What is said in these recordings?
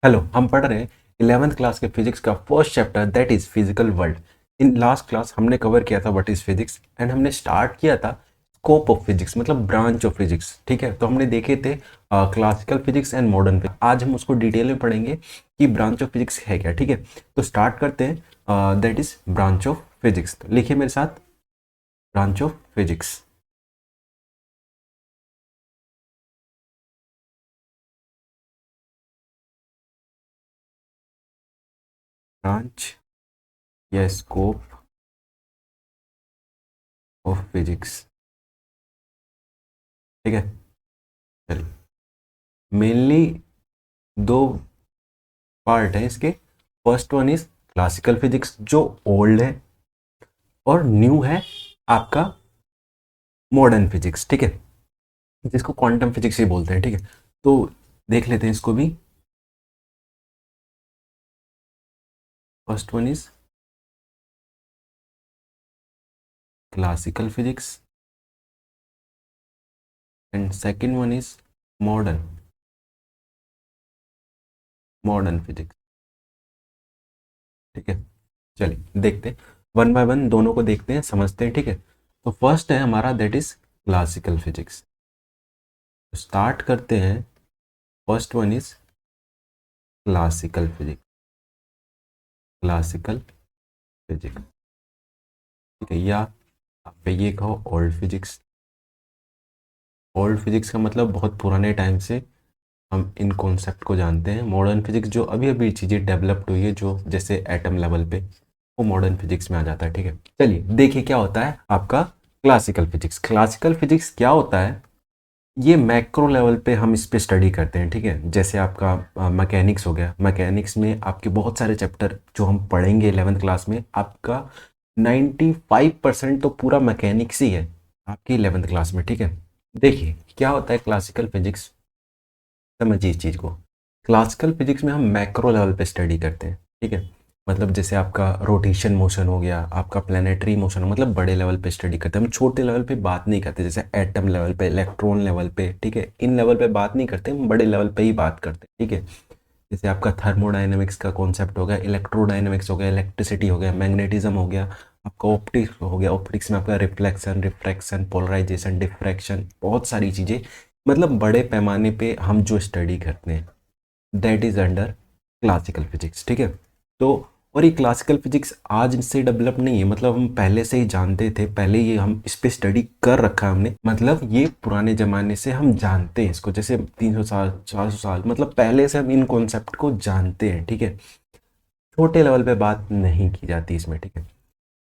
Hello, हम पढ़ रहे हैं 11th क्लास के फिजिक्स का first chapter that is physical world. In last class हमने कवर किया था व्हाट इज फिजिक्स एंड हमने स्टार्ट किया था स्कोप ऑफ फिजिक्स मतलब ब्रांच ऑफ फिजिक्स। ठीक है, तो हमने देखे थे classical physics and modern physics. आज हम उसको डिटेल में पढ़ेंगे कि ब्रांच ऑफ फिजिक्स है क्या। ठीक है, तो स्टार्ट करते हैं। That is branch of physics. तो लिखिए मेरे साथ, ब्रांच ऑफ फिजिक्स। ब्रांच या स्कोप ऑफ फिजिक्स। ठीक है, चलिए। मेनली दो पार्ट है इसके। First one is classical physics जो ओल्ड है, और न्यू है आपका मॉडर्न फिजिक्स। ठीक है, जिसको क्वांटम फिजिक्स ही बोलते हैं। ठीक है, तो देख लेते हैं इसको भी। First one is classical physics and second one is modern modern physics. ठीक है, चलिए देखते हैं वन बाय वन, दोनों को देखते हैं, समझते हैं। ठीक है, तो फर्स्ट है हमारा दैट इज क्लासिकल फिजिक्स। तो स्टार्ट करते हैं। First one is classical physics. Classical physics, ठीक है, या आप ये कहो ओल्ड फिजिक्स। ओल्ड फिजिक्स का मतलब बहुत पुराने टाइम से हम इन कॉन्सेप्ट को जानते हैं। मॉडर्न फिजिक्स जो अभी अभी चीज़ें डेवलप्ड हुई है, जो जैसे एटम लेवल पे, वो मॉडर्न फिजिक्स में आ जाता है। ठीक है, चलिए देखिए क्या होता है आपका क्लासिकल फिजिक्स। क्लासिकल फिजिक्स क्या होता है, ये मैक्रो लेवल पे हम इस पे स्टडी करते हैं। ठीक है, जैसे आपका मैकेनिक्स हो गया। मैकेनिक्स में आपके बहुत सारे चैप्टर जो हम पढ़ेंगे 11th क्लास में, आपका 95% तो पूरा मैकेनिक्स ही है आपकी 11th क्लास में। ठीक है, देखिए क्या होता है क्लासिकल फिजिक्स, समझिए इस चीज़ को। क्लासिकल फिजिक्स में हम मैक्रो लेवल पे स्टडी करते हैं। ठीक है, मतलब जैसे आपका रोटेशन मोशन हो गया, आपका प्लानिटरी मोशन हो, मतलब बड़े लेवल पे स्टडी करते हैं। हम छोटे लेवल पे बात नहीं करते, जैसे एटम लेवल पे, इलेक्ट्रॉन लेवल पे। ठीक है, इन लेवल पे बात नहीं करते, हम बड़े लेवल पे ही बात करते हैं। ठीक है, जैसे आपका थर्मोडाइनमिक्स का कॉन्सेप्ट हो गया, इलेक्ट्रोडाइनमिक्स हो गया, इलेक्ट्रिसिटी हो गया, मैग्नेटिज्म हो गया, आपका ऑप्टिक्स हो गया। ऑप्टिक्स में आपका रिफ्लेक्शन, रिफ्रैक्शन, पोलराइजेशन, डिफ्रैक्शन, बहुत सारी चीज़ें, मतलब बड़े पैमाने पे हम जो स्टडी करते हैं that is under classical physics. ठीक है, तो और ये क्लासिकल फिजिक्स आज से डेवलप नहीं है, मतलब हम पहले से ही जानते थे, पहले ये हम इस पे स्टडी कर रखा है हमने, मतलब ये पुराने ज़माने से हम जानते हैं इसको, जैसे 300 साल 400 साल, मतलब पहले से हम इन कॉन्सेप्ट को जानते हैं। ठीक है, छोटे लेवल पे बात नहीं की जाती इसमें। ठीक है,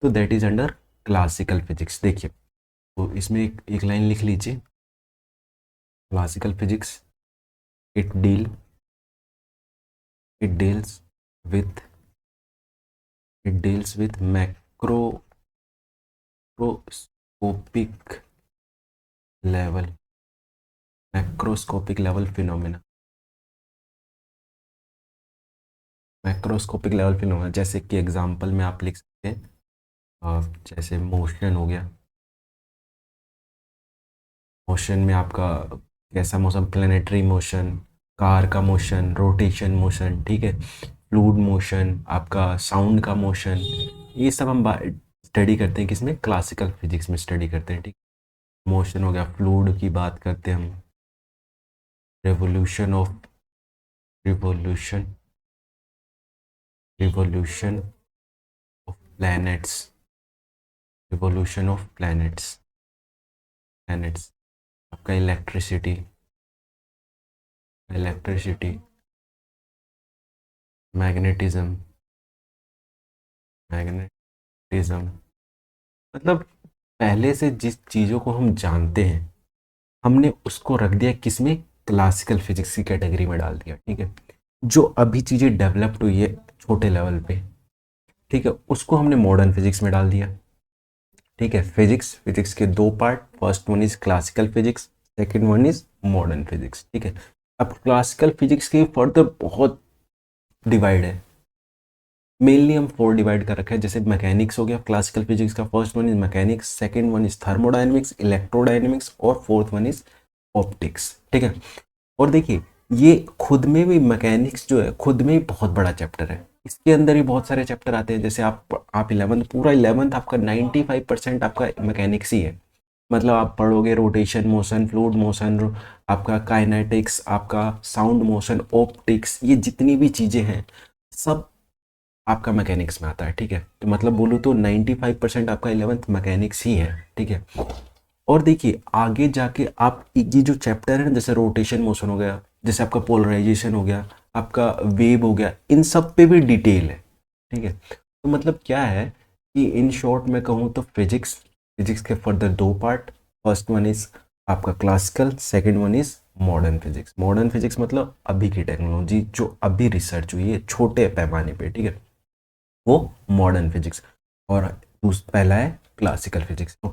तो that is under classical physics. देखिए, तो इसमें एक लाइन लिख लीजिए। Classical physics, it deal it deals with it deals with macroscopic level macroscopic level phenomena। Macroscopic level phenomena, जैसे कि एग्जांपल में आप लिख सकते हैं, जैसे मोशन हो गया। मोशन में आपका कैसा मोशन, प्लेनेटरी मोशन, कार का मोशन, रोटेशन मोशन। ठीक है, फ्लूइड मोशन, आपका साउंड का मोशन, ये सब हम स्टडी करते हैं किसमें, क्लासिकल फिजिक्स में स्टडी करते हैं। ठीक, मोशन हो गया, फ्लूइड की बात करते हैं हम। Revolution of revolution revolution of planets, revolution of planets. आपका इलेक्ट्रिसिटी, इलेक्ट्रिसिटी, मैग्नेटिज्म, मैग्नेटिज्म, मतलब पहले से जिस चीज़ों को हम जानते हैं, हमने उसको रख दिया किसमें, क्लासिकल फिजिक्स की कैटेगरी में डाल दिया। ठीक है, जो अभी चीज़ें डेवलप्ड हुई है छोटे लेवल पे, ठीक है, उसको हमने मॉडर्न फिजिक्स में डाल दिया। ठीक है, फिजिक्स फिजिक्स के दो part, first one is classical physics, second one is modern physics. ठीक है, अब क्लासिकल फिजिक्स के फर्दर बहुत डिवाइड है। मेनली हम फोर डिवाइड कर रखे हैं। जैसे मैकेनिक्स हो गया क्लासिकल फिजिक्स का, first one is mechanics, second one is thermodynamics, electrodynamics, और फोर्थ वन इज ऑप्टिक्स। ठीक है, और देखिए ये खुद में भी मैकेनिक्स जो है खुद में ही बहुत बड़ा चैप्टर है, इसके अंदर ही बहुत सारे चैप्टर आते हैं। जैसे आप 11th पूरा 11th आपका 95% आपका मैकेनिक्स ही है। मतलब आप पढ़ोगे रोटेशन मोशन, फ्लूइड मोशन, आपका काइनेटिक्स, आपका साउंड मोशन, ऑप्टिक्स, ये जितनी भी चीज़ें हैं सब आपका मैकेनिक्स में आता है। ठीक है, तो मतलब बोलूँ तो 95% आपका 11th मैकेनिक्स ही है। ठीक है, और देखिए आगे जाके आप ये जो चैप्टर है ना, जैसे रोटेशन मोशन हो गया, जैसे आपका पोलराइजेशन हो गया, आपका वेव हो गया, इन सब पे भी डिटेल है। ठीक है, तो मतलब क्या है कि इन शॉर्ट में कहूँ तो फिजिक्स, फिजिक्स के फर्दर दो पार्ट। फर्स्ट वन इज आपका classical, second one is modern physics. Modern physics मतलब अभी की टेक्नोलॉजी जो अभी रिसर्च हुई है छोटे पैमाने पे, ठीक है, वो मॉडर्न फिजिक्स। और पहला है क्लासिकल फिजिक्स। तो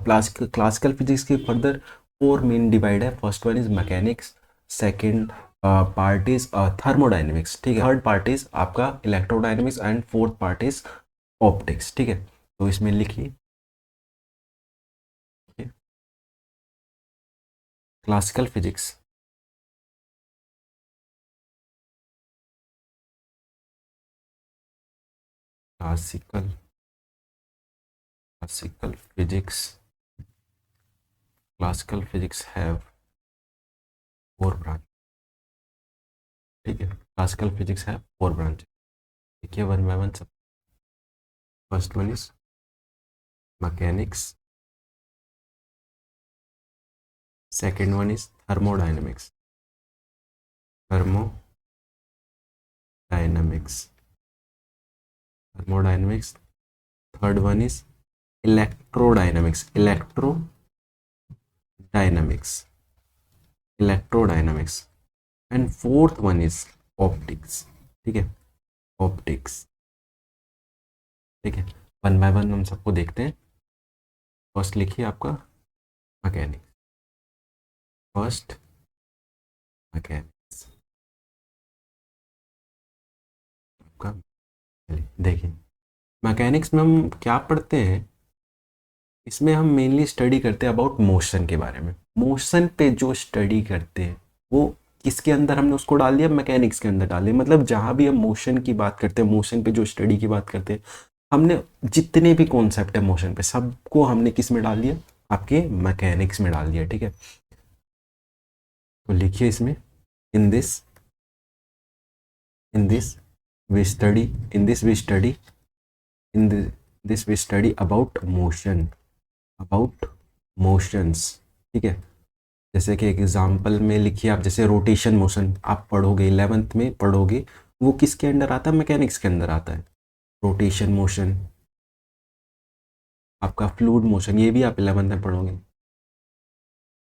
क्लासिकल फिजिक्स के फर्दर फोर मेन डिवाइड है। First one is mechanics, second part is thermodynamics, ठीक है, थर्ड पार्ट इज आपका electrodynamics and fourth part is optics. ठीक है, तो इसमें लिखिए classical physics, classical classical physics, classical physics have four branch. ठीक है, क्लासिकल फिजिक्स है फोर ब्रांच। देखिए वन बाय वन सब। First one is mechanics, second one is thermodynamics, thermodynamics, thermodynamics. Third one is electrodynamics, electrodynamics, and fourth one is optics. ठीक है, optics. ठीक है, one by one हम सबको देखते हैं। फर्स्ट लिखिए आपका मैकेनिक्स, फर्स्ट मैकेनिक्स आपका। देखिए मैकेनिक्स में हम क्या पढ़ते हैं, इसमें हम मेनली स्टडी करते हैं अबाउट मोशन के बारे में। मोशन पे जो स्टडी करते हैं वो किसके अंदर हमने उसको डाल दिया, मैकेनिक्स के अंदर डाल दिया। मतलब जहाँ भी हम मोशन की बात करते हैं, मोशन पे जो स्टडी की बात करते हैं, हमने जितने भी कॉन्सेप्ट है मोशन पे सबको हमने किस में डाल दिया, आपके मैकेनिक्स में डाल दिया। ठीक है, तो लिखिए इसमें in this in this we study in this we study in this we study about motion, about motions. ठीक है, जैसे कि एग्जाम्पल में लिखिए आप, जैसे रोटेशन मोशन आप पढ़ोगे 11th में पढ़ोगे, वो किसके अंडर आता है, मैकेनिक्स के अंदर आता है। रोटेशन मोशन, आपका फ्लूइड मोशन, ये भी आप 11th में पढ़ोगे,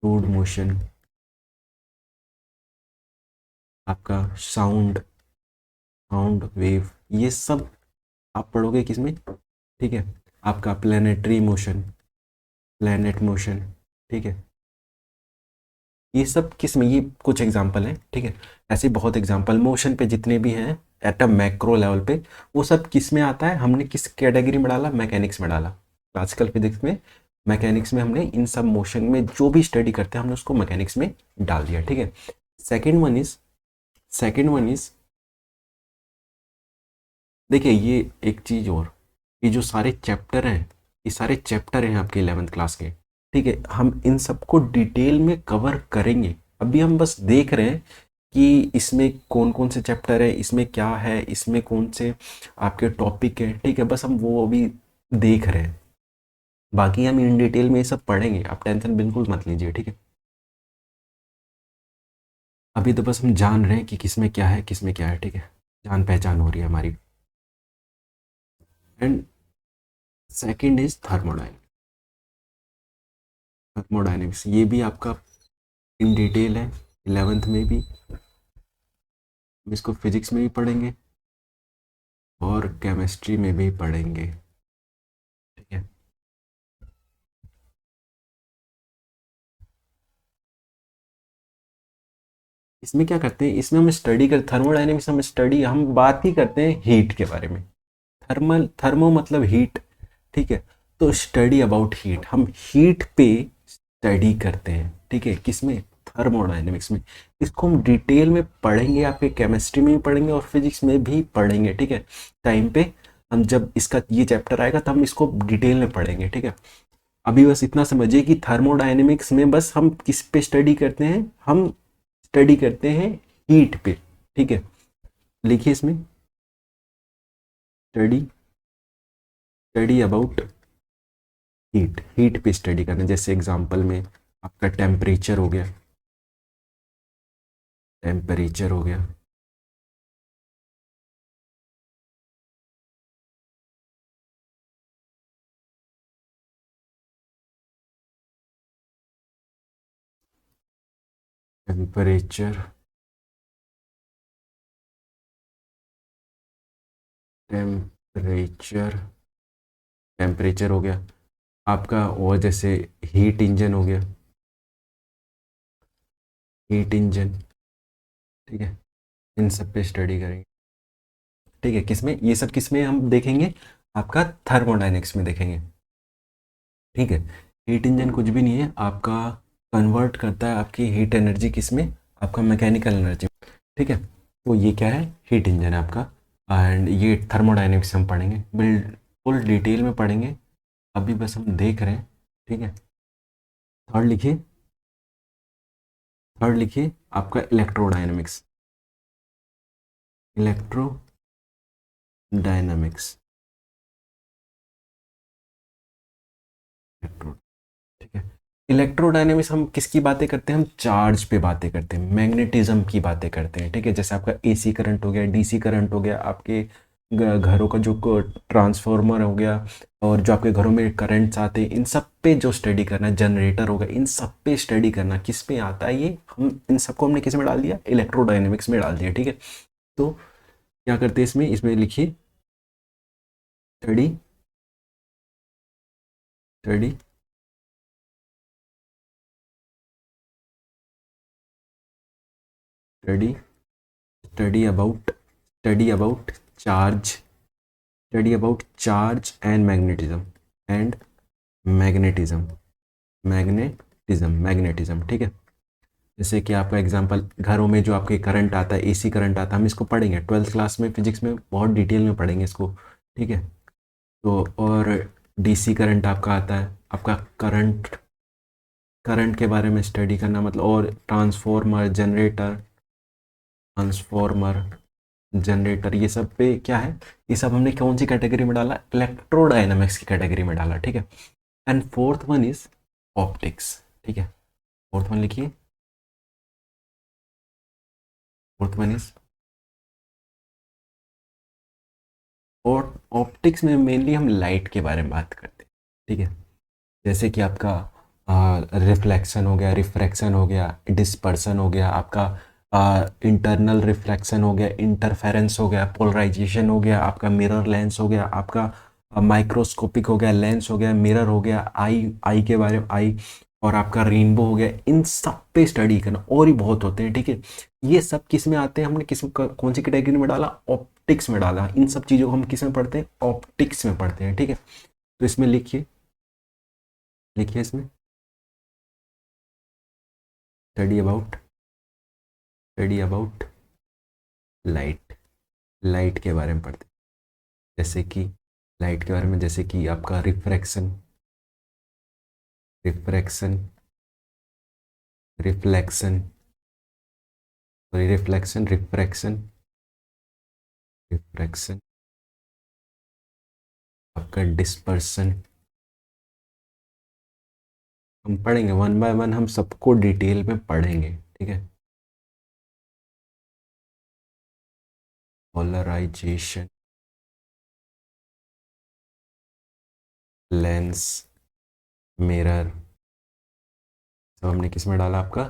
फ्लूइड मोशन। आपका साउंड, साउंड वेव, ये सब आप पढ़ोगे किसमें। ठीक है, आपका प्लैनेटरी मोशन, प्लैनेट मोशन। ठीक है, ये सब किस में, ये कुछ एग्जाम्पल हैं। ठीक है, ऐसे बहुत एग्जाम्पल मोशन पे जितने भी हैं एट अ मैक्रो लेवल पे, वो सब किस में आता है, हमने किस कैटेगरी में डाला, मैकेनिक्स में डाला। क्लासिकल फिजिक्स में, मैकेनिक्स में हमने इन सब मोशन में जो भी स्टडी करते हैं हमने उसको मैकेनिक्स में डाल दिया। ठीक है, second one is second one is देखिए ये एक चीज़ और, ये जो सारे चैप्टर हैं, ये सारे चैप्टर हैं आपके 11th क्लास के। ठीक है, हम इन सबको डिटेल में कवर करेंगे। अभी हम बस देख रहे हैं कि इसमें कौन कौन से चैप्टर है, इसमें क्या है, इसमें कौन से आपके टॉपिक हैं। ठीक है, बस हम वो अभी देख रहे हैं, बाकी हम इन डिटेल में ये सब पढ़ेंगे, आप टेंशन बिल्कुल मत लीजिए। ठीक है, अभी तो बस हम जान रहे हैं कि किसमें क्या है, किसमें क्या है। ठीक है, जान पहचान हो रही है हमारी। एंड सेकेंड इज थर्मोडाइनमिक्स, ये भी आपका इन डिटेल है 11th में भी, हम इसको फिजिक्स में भी पढ़ेंगे और केमिस्ट्री में भी पढ़ेंगे। ठीक है, इसमें क्या करते हैं, इसमें हम स्टडी कर थर्मोडाइनमिक्स, हम बात ही करते हैं हीट के बारे में। थर्मो मतलब हीट। ठीक है, तो स्टडी अबाउट हीट, हम हीट पे स्टडी करते हैं। ठीक है, किसमें, थर्मोडाइनमिक्स में। इसको हम डिटेल में पढ़ेंगे, आपके केमिस्ट्री में भी पढ़ेंगे और फिजिक्स में भी पढ़ेंगे, ठीक है। टाइम पे हम जब इसका ये चैप्टर आएगा तब हम इसको डिटेल में पढ़ेंगे, ठीक है। अभी बस इतना समझिए कि थर्मोडाइनमिक्स में बस हम किस पे स्टडी करते हैं, हम स्टडी करते हैं हीट पे, ठीक है। लिखिए इसमें study, study about heat, heat पे स्टडी करना। जैसे एग्जांपल में आपका टेम्परेचर हो गया, टेम्परेचर हो गया, टेम्परेचर, टेम्परेचर, टेम्परेचर हो गया आपका। और जैसे हीट इंजन हो गया, हीट इंजन, ठीक है। इन सब पे स्टडी करेंगे, ठीक है। किसमें, ये सब किसमें हम देखेंगे, आपका थर्मोडायनेमिक्स में देखेंगे, ठीक है। हीट इंजन कुछ भी नहीं है आपका, कन्वर्ट करता है आपकी हीट एनर्जी किसमें, आपका मैकेनिकल एनर्जी, ठीक है। तो ये क्या है, हीट इंजन है आपका। एंड ये थर्मोडायनेमिक्स हम पढ़ेंगे, बिल्ड फुल डिटेल में पढ़ेंगे, अभी बस हम देख रहे हैं, ठीक है। थर्ड लिखिए, थर्ड लिखिए आपका इलेक्ट्रोडायनेमिक्स, इलेक्ट्रोडायनेमिक्स, ठीक है। इलेक्ट्रोडायनेमिक्स हम किसकी बातें करते हैं, हम चार्ज पे बातें करते हैं, मैग्नेटिज्म की बातें करते हैं, ठीक है। जैसे आपका एसी करंट हो गया, डीसी करंट हो गया, आपके घरों का जो ट्रांसफार्मर हो गया, और जो आपके घरों में करंट्स आते हैं, इन सब पे जो स्टडी करना, जनरेटर हो गया, इन सब पे स्टडी करना, किस पे आता है ये, हम इन सबको हमने किस में डाल दिया, इलेक्ट्रोडायनेमिक्स में डाल दिया, ठीक है। तो क्या करते हैं इसमें, इसमें लिखिए study, study, study, study about, study about charge, study about charge and magnetism, and magnetism, magnetism, magnetism, ठीक है। जैसे कि आपका एग्जांपल, घरों में जो आपके करंट आता है, एसी करंट आता है, हम इसको पढ़ेंगे 12th क्लास में, फिजिक्स में बहुत डिटेल में पढ़ेंगे इसको, ठीक है। तो और डीसी करंट आपका आता है, आपका करंट, करंट के बारे में स्टडी करना मतलब, और ट्रांसफॉर्मर, जनरेटर, ट्रांसफॉर्मर, जनरेटर, ये सब पे क्या है, ये सब हमने कौन सी कैटेगरी में डाला, इलेक्ट्रोडायनामिक्स की कैटेगरी में डाला, ठीक है। And fourth one is optics, ठीक है। फोर्थ वन लिखिए, फोर्थ वन इज, और ऑप्टिक्स में मेनली हम लाइट के बारे में बात करते हैं, ठीक है। जैसे कि आपका रिफ्लेक्शन हो गया, रिफ्रैक्शन हो गया, डिस्पर्सन हो गया, आपका इंटरनल रिफ्लेक्शन हो गया, इंटरफेरेंस हो गया, पोलराइजेशन हो गया, आपका मिरर लेंस हो गया, आपका माइक्रोस्कोपिक हो गया, लेंस हो गया, मिरर हो गया, आई, आई के बारे में, आई, और आपका रेनबो हो गया, इन सब पे स्टडी करना, और ही बहुत होते हैं, ठीक है। ये सब किस में आते हैं, हमने किस कौन सी कैटेगरी में डाला, ऑप्टिक्स में डाला। इन सब चीज़ों को हम किस में पढ़ते हैं, ऑप्टिक्स में पढ़ते हैं, ठीक है। तो इसमें लिखिए, लिखिए इसमें study about, study about light, light के बारे में पढ़ते हैं। जैसे कि लाइट के बारे में, जैसे कि आपका refraction, refraction, reflection, sorry reflection, refraction, refraction, आपका डिस्पर्सन, हम पढ़ेंगे वन बाय वन, हम सबको डिटेल में पढ़ेंगे, ठीक है। पोलराइजेशन, लेंस, मिरर, सब हमने किस में डाला, आपका,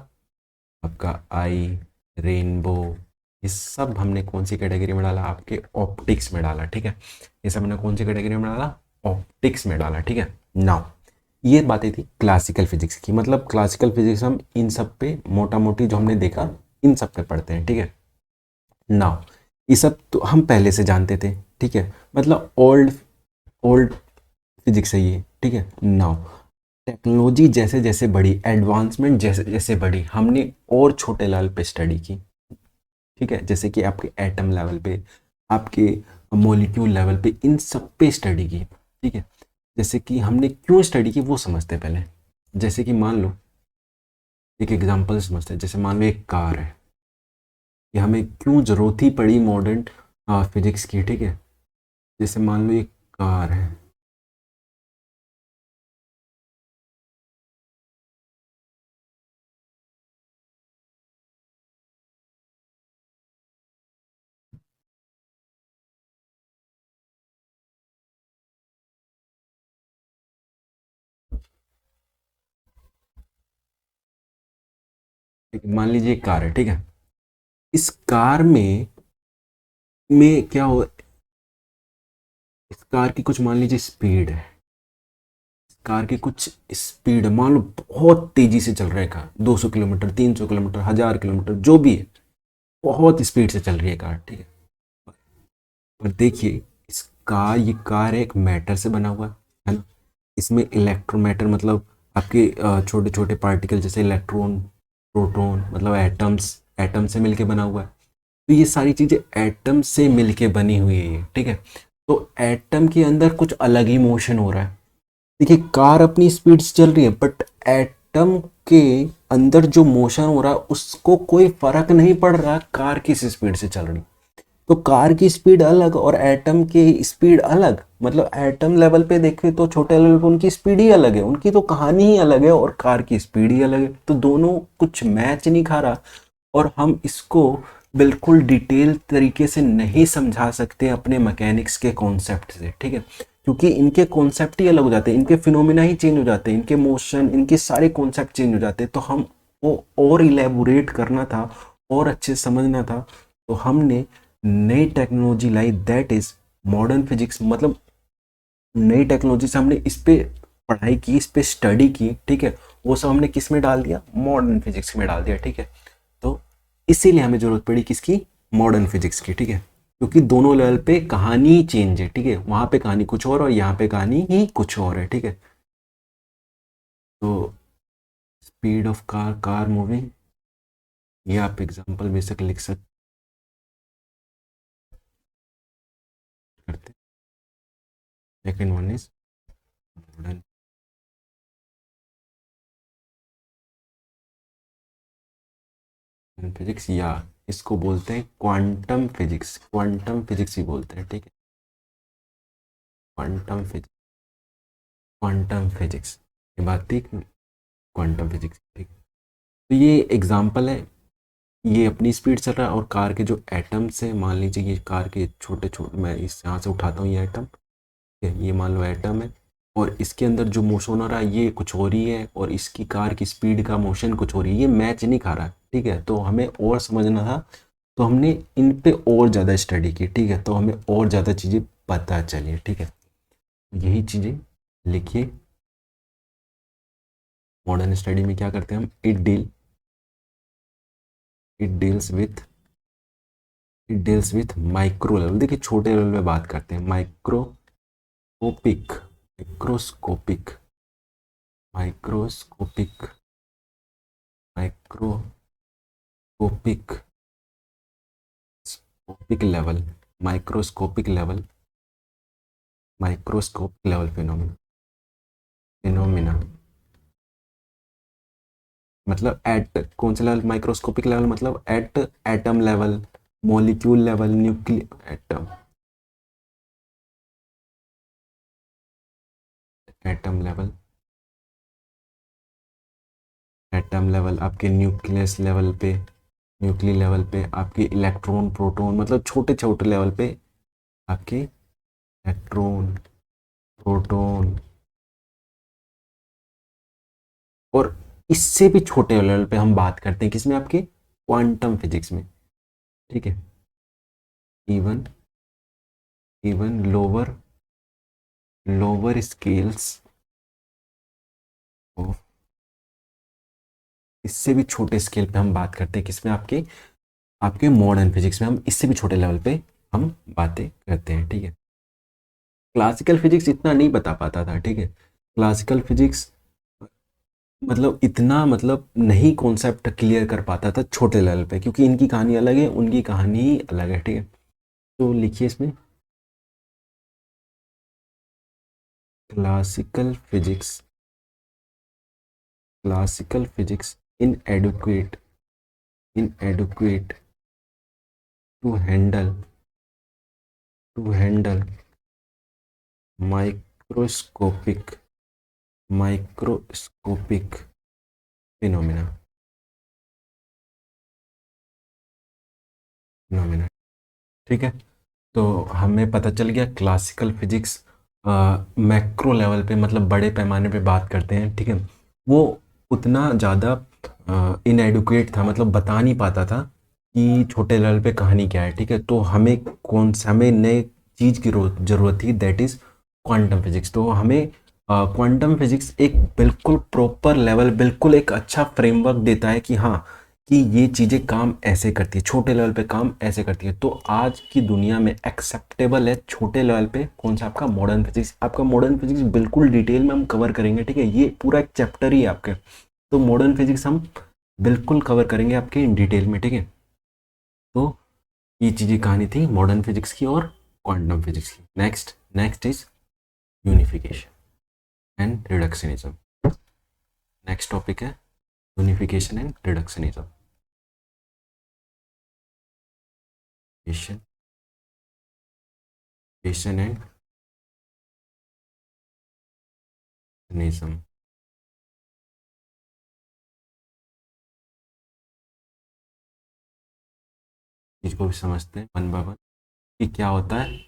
आपका आई, रेनबो, ये सब हमने कौन सी कैटेगरी में डाला, आपके ऑप्टिक्स में डाला, ठीक है। ये सब हमने कौन सी कैटेगरी में डाला, ऑप्टिक्स में डाला, ठीक है। नाउ ये बातें थी क्लासिकल फिजिक्स की, मतलब क्लासिकल फिजिक्स हम इन सब पे मोटा मोटी जो हमने देखा, इन सब पे पढ़ते हैं, ठीक है। नाउ ये सब तो हम पहले से जानते थे, ठीक है, मतलब ओल्ड, ओल्ड फिजिक्स है ये, ठीक है। नाउ टेक्नोलॉजी जैसे जैसे बढ़ी, एडवांसमेंट जैसे जैसे बढ़ी, हमने और छोटे लेवल पे स्टडी की, ठीक है, जैसे कि आपके एटम लेवल पे, आपके मॉलिक्यूल लेवल पे, इन सब पे स्टडी की, ठीक है। जैसे कि हमने क्यों स्टडी की वो समझते हैं पहले। जैसे कि मान लो एक एग्जांपल समझते हैं, जैसे मान लो एक कार है, कि हमें क्यों जरूरत ही पड़ी मॉडर्न फिजिक्स की, ठीक है। जैसे मान लो एक कार है, ठीक है? मान लीजिए एक कार है, ठीक है। इस कार में क्या हो, इस कार की कुछ मान लीजिए स्पीड है, कार की कुछ स्पीड मान लो बहुत तेजी से चल रहा है कार, 200 किलोमीटर, 300 किलोमीटर, 1000 किलोमीटर, जो भी है, बहुत स्पीड से चल रही है कार, ठीक है। और देखिए इसका, ये कार एक मैटर से बना हुआ है ना। इसमें इलेक्ट्रोमैटर मतलब आपके छोटे छोटे पार्टिकल जैसे इलेक्ट्रॉन, प्रोटॉन, मतलब एटम्स, एटम से मिलके बना हुआ है। तो ये सारी चीज़ें एटम से मिलके बनी हुई है, ठीक है। तो एटम के अंदर कुछ अलग ही मोशन हो रहा है। देखिए कार अपनी स्पीड से चल रही है, बट एटम के अंदर जो मोशन हो रहा है उसको कोई फर्क नहीं पड़ रहा कार किस स्पीड से चल रही। तो कार की स्पीड अलग और एटम की स्पीड अलग, मतलब एटम लेवल पे देखें तो छोटे लेवल पे उनकी स्पीड ही अलग है, उनकी तो कहानी ही अलग है, और कार की स्पीड ही अलग है, तो दोनों कुछ मैच नहीं खा रहा। और हम इसको बिल्कुल डिटेल तरीके से नहीं समझा सकते अपने मैकेनिक्स के कॉन्सेप्ट से, ठीक है। क्योंकि इनके कॉन्सेप्ट ही अलग हो जाते हैं, इनके फिनोमिना ही चेंज हो जाते हैं, इनके मोशन, इनके सारे कॉन्सेप्ट चेंज हो जाते हैं। तो हम वो और इलेबोरेट करना था और अच्छे से समझना था, तो हमने नई technology lie, that is modern physics. मतलब नई टेक्नोलॉजी से हमने इस पे पढ़ाई की, इस पे स्टडी की, ठीक है। वो सब हमने किस में डाल दिया, मॉडर्न फिजिक्स में डाल दिया, ठीक है। तो इसीलिए हमें जरूरत पड़ी किसकी, मॉडर्न फिजिक्स की, ठीक है। क्योंकि दोनों लेवल पे कहानी चेंज है, ठीक है, वहां पे कहानी कुछ और यहाँ पे कहानी ही कुछ और है, ठीक है। तो speed of car, car moving, ये आप एग्जांपल बेशक लिख सकते करते। Second one is modern physics, या इसको बोलते हैं क्वांटम फिजिक्स, क्वांटम फिजिक्स ही बोलते हैं, ठीक है। क्वांटम फिजिक्स, क्वांटम फिजिक्स, ये बात थी, क्वांटम फिजिक्स, ठीक। तो ये एग्जांपल है, ये अपनी स्पीड चल रहा है और कार के जो एटम्स है, मान लीजिए ये कार के छोटे छोटे, मैं इस यहाँ से उठाता हूँ ये एटम, ठीक है, ये मान लो एटम है, और इसके अंदर जो मोशन हो रहा है ये कुछ हो रही है, और इसकी कार की स्पीड का मोशन कुछ हो रही है, ये मैच नहीं खा रहा है, ठीक है। तो हमें और समझना था, तो हमने इन पे और ज़्यादा स्टडी की, ठीक है, तो हमें और ज़्यादा चीज़ें पता चली, ठीक है। यही चीज़ें लिखिए। मॉडर्न स्टडी में क्या करते हैं हम, it deals with, it deals with micro level. देखिए छोटे लेवल में बात करते हैं, microscopic, microscopic, microscopic, microscopic, scopic level, microscopic level, microscope level phenomena, phenomena, मतलब एट कौन सा लेवल, माइक्रोस्कोपिक लेवल मतलब at atom level, molecule level, nuclear atom, atom level, atom level आपके न्यूक्लियस लेवल पे, न्यूक्लियर लेवल पे आपके electron, proton, मतलब छोटे छोटे लेवल पे आपके इलेक्ट्रॉन, प्रोटॉन, और इससे भी छोटे लेवल पे हम बात करते हैं किसमें, आपके क्वांटम फिजिक्स में, ठीक है। Even, even lower, lower scales of, इससे भी छोटे स्केल पे हम बात करते हैं किसमें, आपके आपके मॉडर्न फिजिक्स में हम इससे भी छोटे लेवल पे हम बातें करते हैं, ठीक है। क्लासिकल फिजिक्स इतना नहीं बता पाता था, ठीक है। क्लासिकल फिजिक्स मतलब इतना मतलब नहीं कॉन्सेप्ट क्लियर कर पाता था छोटे लेवल पे, क्योंकि इनकी कहानी अलग है, उनकी कहानी अलग है, ठीक है। तो लिखिए इसमें classical physics, classical physics inadequate, inadequate to handle microscopic, microscopic phenomena, phenomena, ठीक है। तो हमें पता चल गया क्लासिकल फिजिक्स मैक्रो लेवल पे मतलब बड़े पैमाने पे बात करते हैं, ठीक है। वो उतना ज़्यादा इनएडुकेट था, मतलब बता नहीं पाता था कि छोटे लेवल पे कहानी क्या है, ठीक है। तो हमें नए चीज़ की ज़रूरत थी, दैट इज़ क्वांटम फिजिक्स। तो हमें क्वांटम फिजिक्स एक बिल्कुल प्रॉपर लेवल, बिल्कुल एक अच्छा फ्रेमवर्क देता है कि हाँ, कि ये चीज़ें काम ऐसे करती है, छोटे लेवल पे काम ऐसे करती है। तो आज की दुनिया में एक्सेप्टेबल है छोटे लेवल पे कौन सा, आपका मॉडर्न फिजिक्स। आपका मॉडर्न फिजिक्स बिल्कुल डिटेल में हम कवर करेंगे, ठीक है। ये पूरा एक चैप्टर ही है आपके, तो मॉडर्न फिजिक्स हम बिल्कुल कवर करेंगे आपके इन डिटेल में, ठीक है। तो ये चीज़ें कहानी थी मॉडर्न फिजिक्स की और क्वांटम फिजिक्स की। Next next is unification and reductionism. Next topic है unification and reductionism. Unification and reductionism, इसको भी समझते हैं वन बाय वन कि क्या होता है।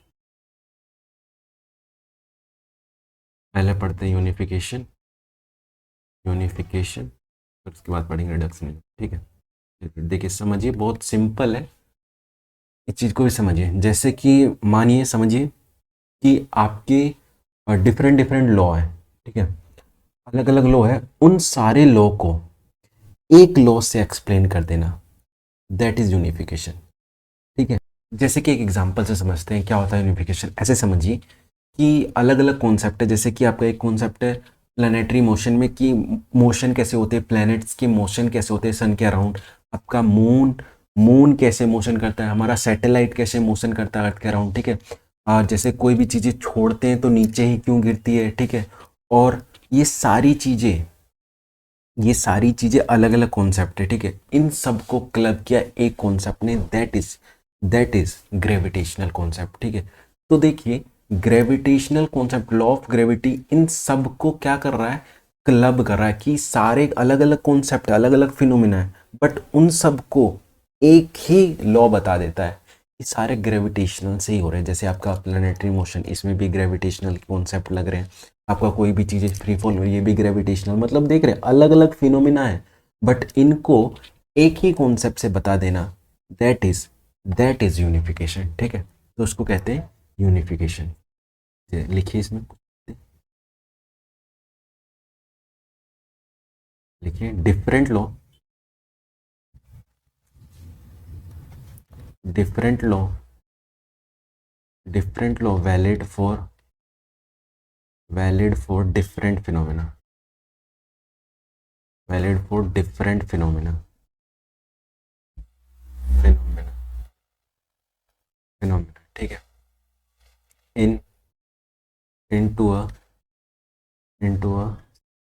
पहले पढ़ते हैं यूनिफिकेशन, यूनिफिकेशन, फिर उसके बाद पढ़ेंगे रिडक्शनिज्म, ठीक है। देखिए समझिए, बहुत सिंपल है, इस चीज़ को भी समझिए। जैसे कि मानिए, समझिए कि आपके डिफरेंट डिफरेंट लॉ है, ठीक है, अलग अलग लॉ है। उन सारे लॉ को एक लॉ से एक्सप्लेन कर देना, दैट इज यूनिफिकेशन, ठीक है। जैसे कि एक एग्जांपल से समझते हैं क्या होता है यूनिफिकेशन। ऐसे समझिए कि अलग अलग कॉन्सेप्ट है, जैसे कि आपका एक कॉन्सेप्ट है प्लानिटरी मोशन में, कि मोशन कैसे होते हैं, प्लैनेट्स के मोशन कैसे होते हैं सन के अराउंड, आपका मून, मून कैसे मोशन करता है, हमारा सैटेलाइट कैसे मोशन करता है अर्थ के अराउंड, ठीक है। जैसे कोई भी चीज़ें छोड़ते हैं तो नीचे ही क्यों गिरती है, ठीक है। और ये सारी चीज़ें, ये सारी चीज़ें अलग अलग कॉन्सेप्ट है, ठीक है। इन सब को क्लब किया एक कॉन्सेप्ट ने, दैट इज ग्रेविटेशनल कॉन्सेप्ट, ठीक है। तो देखिए gravitational concept, law of gravity, इन सब को क्या कर रहा है, क्लब कर रहा है, कि सारे अलग अलग कॉन्सेप्ट, अलग अलग फिनोमिना है, बट उन सब को एक ही लॉ बता देता है कि सारे ग्रेविटेशनल से ही हो रहे हैं। जैसे आपका प्लानिटरी मोशन, इसमें भी ग्रेविटेशनल कॉन्सेप्ट लग रहे हैं। आपका कोई भी चीज़ फ्री फॉल हो रही है, ये भी ग्रेविटेशनल, मतलब देख रहे हैं अलग अलग फिनोमिना है, बट इनको एक ही कॉन्सेप्ट से बता देना, that is that is unification, ठीक है। तो उसको कहते हैं यूनिफिकेशन। लिखिए इसमें, लिखिए different law, different law, different law valid for different phenomena, valid for different phenomena, phenomena, phenomena, ठीक है। In into a into a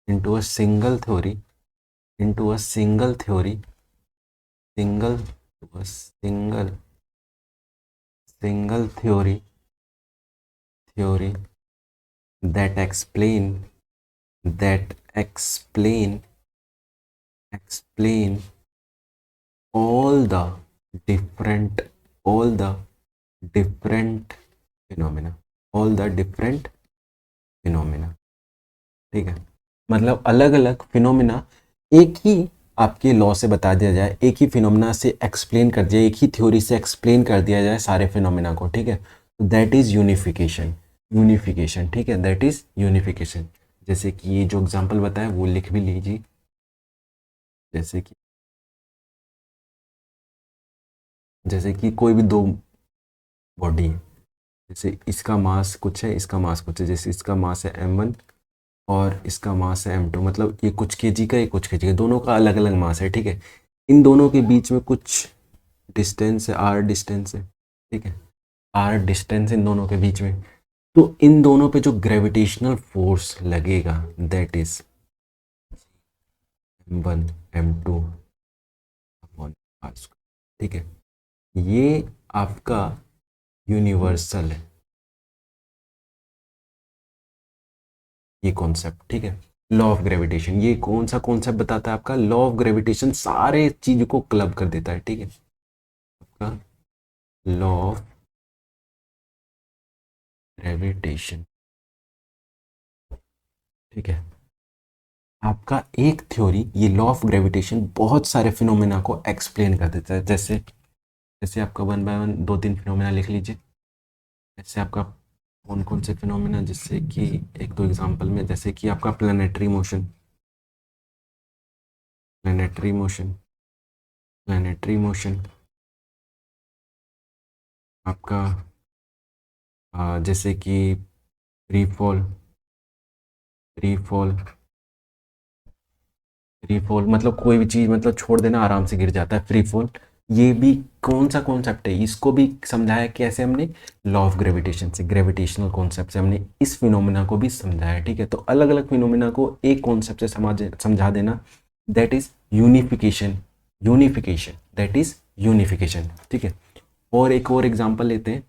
into a single theory, into a single theory, single single single theory that explain explain all the different all the different phenomena, all the different phenomena, ठीक है। मतलब अलग अलग phenomena एक ही आपके law से बता दिया जाए, एक ही फिनोमिना से एक्सप्लेन कर दिया, एक ही थ्योरी से एक्सप्लेन कर दिया जाए सारे फिनोमिना को, ठीक है। दैट इज यूनिफिकेशन, यूनिफिकेशन, ठीक है, दैट इज यूनिफिकेशन। जैसे कि ये जो एग्जांपल बताया वो लिख भी लीजिए। जैसे कि कोई भी दो बॉडी है, जैसे इसका मास कुछ है, इसका मास कुछ है, जैसे इसका मास है m1, और इसका मास है m2, मतलब ये कुछ kg का, ये कुछ kg का, दोनों का अलग अलग मास है, ठीक है। इन दोनों के बीच में कुछ डिस्टेंस है, r डिस्टेंस है, ठीक है, r डिस्टेंस इन दोनों के बीच में। तो इन दोनों पे जो ग्रेविटेशनल फोर्स लगेगा that is m1 m2 upon r², ठीक है। ये आपका यूनिवर्सल है ये कॉन्सेप्ट, ठीक है। लॉ ऑफ ग्रेविटेशन, ये कौन सा कॉन्सेप्ट बताता है? आपका लॉ ऑफ ग्रेविटेशन सारे चीज को क्लब कर देता है, ठीक है। आपका लॉ ऑफ ग्रेविटेशन, ठीक है। आपका एक थ्योरी, ये लॉ ऑफ ग्रेविटेशन बहुत सारे फिनोमेना को एक्सप्लेन कर देता है। जैसे जैसे आपका 1 बाय 1 2-3 फिनोमेना लिख लीजिए। जैसे आपका कौन कौन से फिनोमेना, जिससे कि एक दो एग्जांपल में, जैसे कि आपका planetary motion, planetary motion, planetary motion, आपका जैसे कि free fall, free fall, free fall मतलब कोई भी चीज़ मतलब छोड़ देना आराम से गिर जाता है, फ्री फॉल। ये भी कौन सा कॉन्सेप्ट है? इसको भी समझाया कैसे हमने? लॉ ऑफ ग्रेविटेशन से, ग्रेविटेशनल कॉन्सेप्ट से हमने इस फिनोमेना को भी समझाया, ठीक है। तो अलग अलग फिनोमेना को एक कॉन्सेप्ट से समझा देना, that is unification, unification, that is unification, ठीक है। और एक और एग्जांपल लेते हैं।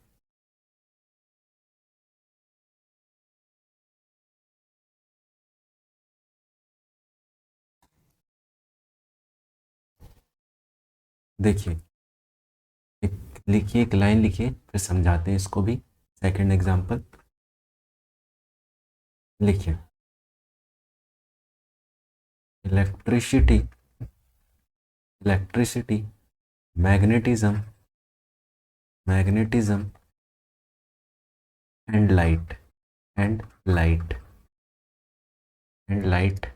देखिए, एक लिखिए, एक लाइन लिखिए, फिर समझाते हैं इसको भी। सेकंड एग्जांपल लिखिए। Electricity, electricity, magnetism, magnetism and light, and light, and light